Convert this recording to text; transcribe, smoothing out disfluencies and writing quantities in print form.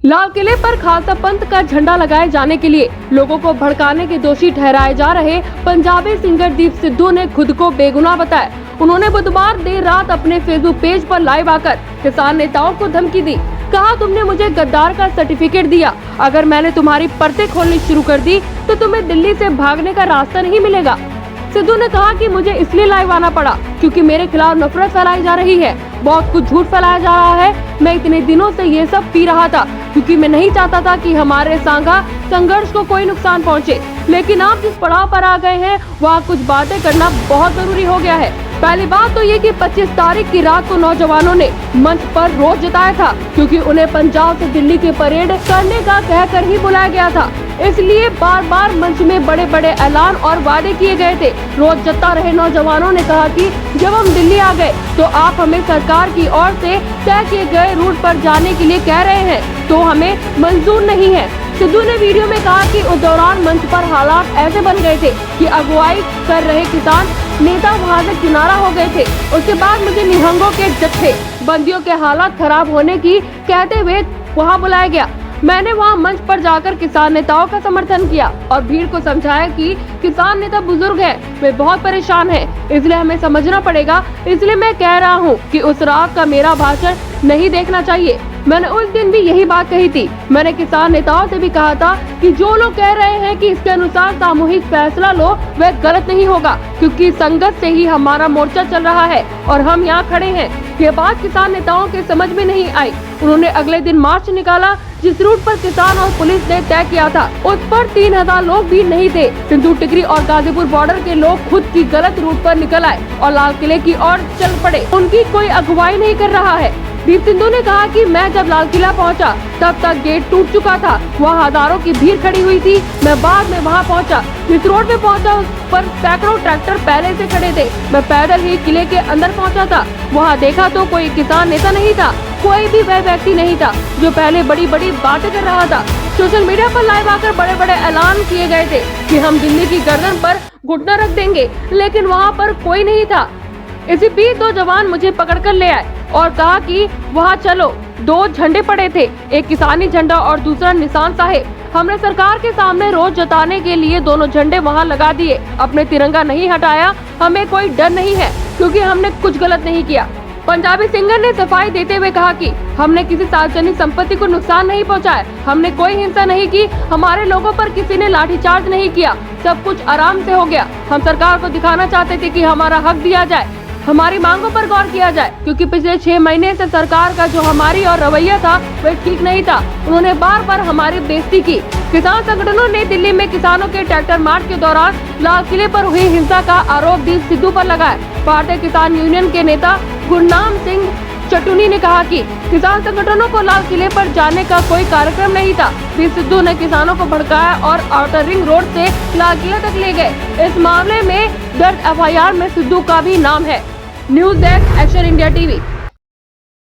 लाल किले पर खालसा पंथ का झंडा लगाए जाने के लिए लोगों को भड़काने के दोषी ठहराए जा रहे पंजाबी सिंगर दीप सिद्धू ने खुद को बेगुनाह बताया। उन्होंने बुधवार देर रात अपने फेसबुक पेज पर लाइव आकर किसान नेताओं को धमकी दी। कहा, तुमने मुझे गद्दार का सर्टिफिकेट दिया, अगर मैंने तुम्हारी परतें खोलनी शुरू कर दी तो तुम्हें दिल्ली से भागने का रास्ता नहीं मिलेगा। सिद्धू ने कहा कि मुझे इसलिए लाइव आना पड़ा क्योंकि मेरे खिलाफ नफरत फैलाई जा रही है, बहुत कुछ झूठ फैलाया जा रहा है। मैं इतने दिनों से ये सब पी रहा था क्योंकि मैं नहीं चाहता था कि हमारे सांगा संघर्ष को कोई नुकसान पहुंचे। लेकिन आप जिस पड़ाव पर आ गए हैं वहाँ कुछ बातें करना बहुत जरूरी हो गया है। पहली बात तो ये कि 25 तारीख की रात को नौजवानों ने मंच पर रोष जताया था क्योंकि उन्हें पंजाब से दिल्ली की परेड करने का कहकर ही बुलाया गया था। इसलिए बार बार मंच में बड़े बड़े ऐलान और वादे किए गए थे। रोष जता रहे नौजवानों ने कहा कि जब हम दिल्ली आ गए तो आप हमें सरकार की ओर से तय किए गए रूट पर जाने के लिए कह रहे हैं तो हमें मंजूर नहीं है। सिद्धू ने वीडियो में कहा कि उस दौरान मंच पर हालात ऐसे बन गए थे कि अगुवाई कर रहे किसान नेता वहां से किनारा हो गए थे। उसके बाद मुझे निहंगों के जत्थे बंदियों के हालात खराब होने की कहते हुए वहां बुलाया गया। मैंने वहां मंच पर जाकर किसान नेताओं का समर्थन किया और भीड़ को समझाया कि किसान नेता बुजुर्ग हैं, वे बहुत परेशान हैं, इसलिए हमें समझना पड़ेगा। इसलिए मैं कह रहा हूं कि उस रात का मेरा भाषण नहीं देखना चाहिए। मैंने उस दिन भी यही बात कही थी। मैंने किसान नेताओं से भी कहा था कि जो लोग कह रहे हैं कि इसके अनुसार सामूहिक फैसला लो, वह गलत नहीं होगा क्योंकि संगत से ही हमारा मोर्चा चल रहा है और हम यहाँ खड़े हैं। ये बात किसान नेताओं के समझ में नहीं आई। उन्होंने अगले दिन मार्च निकाला जिस रूट पर किसान और पुलिस ने तय किया था उस पर 3000 लोग भी नहीं थे। सिंधु टिकरी और गाजीपुर बॉर्डर के लोग खुद की गलत रूट पर निकल आए और लाल किले की ओर चल पड़े। उनकी कोई अगुवाई नहीं कर रहा है। दीप सिद्धू ने कहा कि मैं जब लाल किला पहुंचा तब तक गेट टूट चुका था, वहां हजारों की भीड़ खड़ी हुई थी। मैं बाद में वहां पहुंचा, जिस रोड पे पहुंचा उस पर सैकड़ों ट्रैक्टर पहले से खड़े थे। मैं पैदल ही किले के अंदर पहुंचा था। वहां देखा तो कोई किसान नेता नहीं था, कोई भी वह व्यक्ति नहीं था जो पहले बड़ी बड़ी बातें कर रहा था। सोशल मीडिया पर लाइव आकर बड़े बड़े ऐलान किए गए थे कि हम दिल्ली की गर्दन पर घुटना रख देंगे, लेकिन वहाँ पर कोई नहीं था। इसी बीच 2 जवान मुझे पकड़कर ले आए और कहा कि वहाँ चलो। 2 झंडे पड़े थे, एक किसानी झंडा और दूसरा निशान साहेब। हमने सरकार के सामने रोष जताने के लिए दोनों झंडे वहाँ लगा दिए, अपने तिरंगा नहीं हटाया। हमें कोई डर नहीं है क्योंकि हमने कुछ गलत नहीं किया। पंजाबी सिंगर ने सफाई देते हुए कहा कि हमने किसी सार्वजनिक संपत्ति को नुकसान नहीं पहुंचाया, हमने कोई हिंसा नहीं की, हमारे लोगों पर किसी ने लाठीचार्ज नहीं किया, सब कुछ आराम से हो गया। हम सरकार को दिखाना चाहते थे कि हमारा हक दिया जाए, हमारी मांगों पर गौर किया जाए क्योंकि पिछले 6 महीने से सरकार का जो हमारी और रवैया था वह ठीक नहीं था। उन्होंने बार बार हमारी बेइज्जती की। किसान संगठनों ने दिल्ली में किसानों के ट्रैक्टर मार्च के दौरान लाल किले पर हुई हिंसा का आरोप दीप सिद्धू पर लगाया। भारतीय किसान यूनियन के नेता गुरनाम सिंह चटुनी ने कहा कि किसान संगठनों को लाल किले पर जाने का कोई कार्यक्रम नहीं था। दीप सिद्धू ने किसानों को भड़काया और आउटर रिंग रोड से लाल किले तक ले गए। इस मामले में दर्ज FIR में सिद्धू का भी नाम है। News desk, action India TV।